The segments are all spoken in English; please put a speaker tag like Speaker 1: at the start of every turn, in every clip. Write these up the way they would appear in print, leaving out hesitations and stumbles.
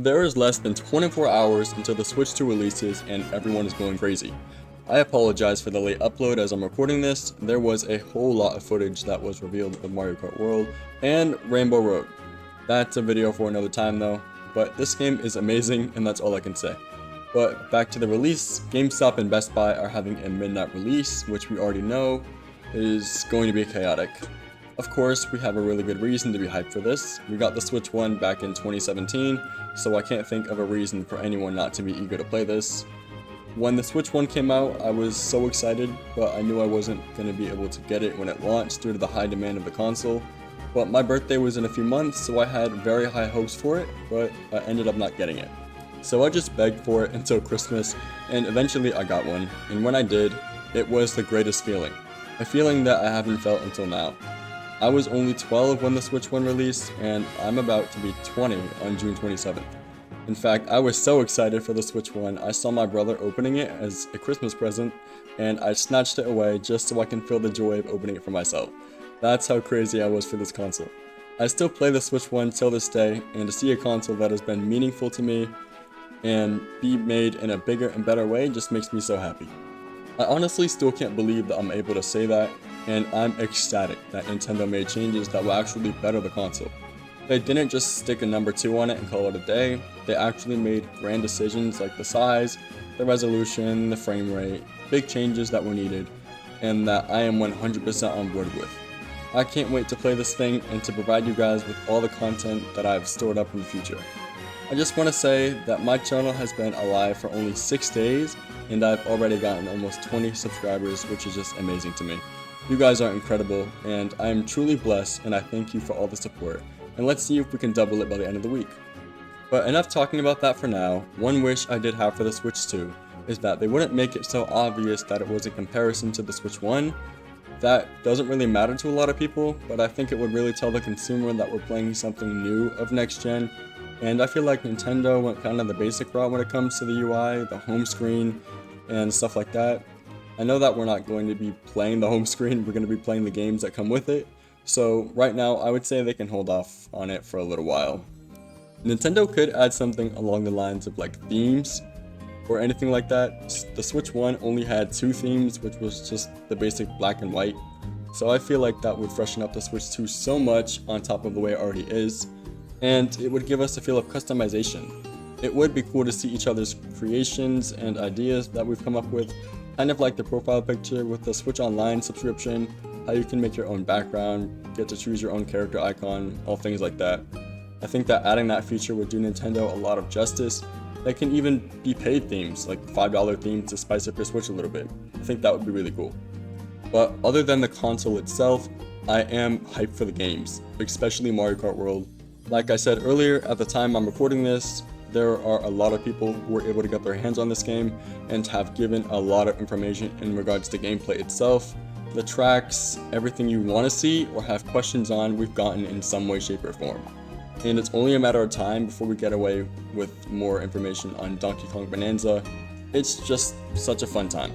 Speaker 1: there is less than 24 hours until the Switch 2 releases and everyone is going crazy. I apologize for the late upload as I'm recording this. There was a whole lot of footage that was revealed of Mario Kart World and Rainbow Road. That's a video for another time though, but this game is amazing and that's all I can say. But back to the release, GameStop and Best Buy are having a midnight release, which we already know is going to be chaotic. Of course, we have a really good reason to be hyped for this. We got the Switch 1 back in 2017, so I can't think of a reason for anyone not to be eager to play this. When the Switch 1 came out, I was so excited, but I knew I wasn't going to be able to get it when it launched due to the high demand of the console. But my birthday was in a few months, so I had very high hopes for it, but I ended up not getting it. So I just begged for it until Christmas, and eventually I got one, and when I did, it was the greatest feeling. A feeling that I haven't felt until now. I was only 12 when the Switch 1 released, and I'm about to be 20 on June 27th. In fact, I was so excited for the Switch 1, I saw my brother opening it as a Christmas present, and I snatched it away just so I can feel the joy of opening it for myself. That's how crazy I was for this console. I still play the Switch 1 till this day, and to see a console that has been meaningful to me and be made in a bigger and better way just makes me so happy. I honestly still can't believe that I'm able to say that, and I'm ecstatic that Nintendo made changes that will actually better the console. They didn't just stick a number 2 on it and call it a day, they actually made grand decisions like the size, the resolution, the frame rate, big changes that were needed, and that I am 100% on board with. I can't wait to play this thing and to provide you guys with all the content that I have stored up in the future. I just want to say that my channel has been alive for only 6 days, and I've already gotten almost 20 subscribers, which is just amazing to me. You guys are incredible, and I am truly blessed, and I thank you for all the support. And let's see if we can double it by the end of the week. But enough talking about that for now. One wish I did have for the Switch 2 is that they wouldn't make it so obvious that it was a comparison to the Switch 1. That doesn't really matter to a lot of people, but I think it would really tell the consumer that we're playing something new of next gen. And I feel like Nintendo went kind of the basic route when it comes to the UI, the home screen, and stuff like that. I know that we're not going to be playing the home screen, we're going to be playing the games that come with it. So right now, I would say they can hold off on it for a little while. Nintendo could add something along the lines of like themes or anything like that. The Switch 1 only had 2 themes, which was just the basic black and white. So I feel like that would freshen up the Switch 2 so much on top of the way it already is. And it would give us a feel of customization. It would be cool to see each other's creations and ideas that we've come up with, kind of like the profile picture with the Switch Online subscription, how you can make your own background, get to choose your own character icon, all things like that. I think that adding that feature would do Nintendo a lot of justice. They can even be paid themes, like $5 themes to spice up your Switch a little bit. I think that would be really cool. But other than the console itself, I am hyped for the games, especially Mario Kart World. Like I said earlier, at the time I'm recording this, there are a lot of people who were able to get their hands on this game and have given a lot of information in regards to gameplay itself. The tracks, everything you want to see or have questions on, we've gotten in some way, shape, or form. And it's only a matter of time before we get away with more information on Donkey Kong Bonanza. It's just such a fun time.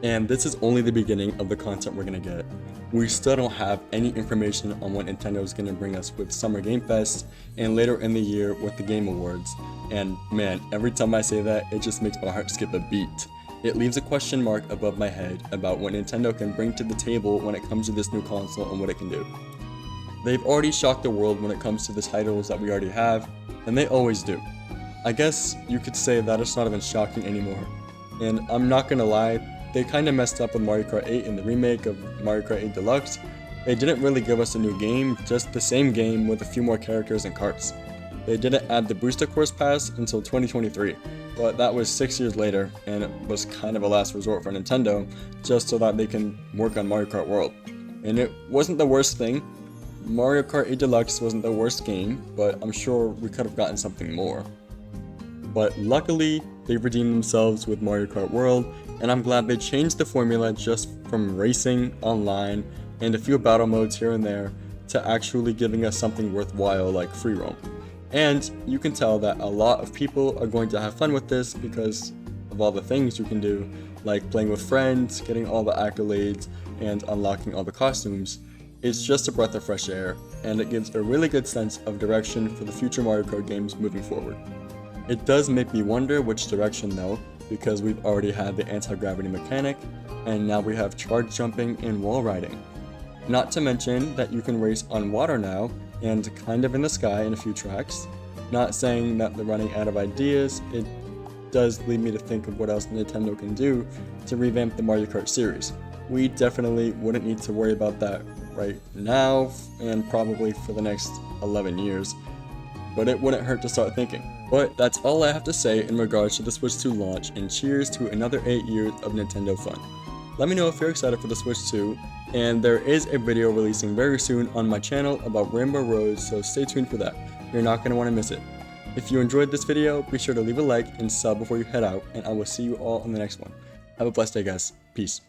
Speaker 1: And this is only the beginning of the content we're going to get. We still don't have any information on what Nintendo is going to bring us with Summer Game Fest and later in the year with the Game Awards. And man, every time I say that, it just makes my heart skip a beat. It leaves a question mark above my head about what Nintendo can bring to the table when it comes to this new console and what it can do. They've already shocked the world when it comes to the titles that we already have, and they always do. I guess you could say that it's not even shocking anymore. And I'm not gonna lie, they kinda messed up with Mario Kart 8 in the remake of Mario Kart 8 Deluxe. They didn't really give us a new game, just the same game with a few more characters and carts. They didn't add the Booster Course Pass until 2023, but that was 6 years later, and it was kind of a last resort for Nintendo, just so that they can work on Mario Kart World. And it wasn't the worst thing. Mario Kart 8 Deluxe wasn't the worst game, but I'm sure we could have gotten something more. But luckily, they redeemed themselves with Mario Kart World, and I'm glad they changed the formula just from racing, online, and a few battle modes here and there, to actually giving us something worthwhile like free roam. And you can tell that a lot of people are going to have fun with this because of all the things you can do, like playing with friends, getting all the accolades, and unlocking all the costumes. It's just a breath of fresh air, and it gives a really good sense of direction for the future Mario Kart games moving forward. It does make me wonder which direction though, because we've already had the anti-gravity mechanic, and now we have charge jumping and wall riding. Not to mention that you can race on water now, and kind of in the sky in a few tracks. Not saying that they're running out of ideas, it does lead me to think of what else Nintendo can do to revamp the Mario Kart series. We definitely wouldn't need to worry about that right now, and probably for the next 11 years, but it wouldn't hurt to start thinking. But that's all I have to say in regards to the Switch 2 launch, and cheers to another 8 years of Nintendo fun. Let me know if you're excited for the Switch 2, and there is a video releasing very soon on my channel about Rainbow Road, so stay tuned for that. You're not going to want to miss it. If you enjoyed this video, be sure to leave a like and sub before you head out, and I will see you all in the next one. Have a blessed day, guys. Peace.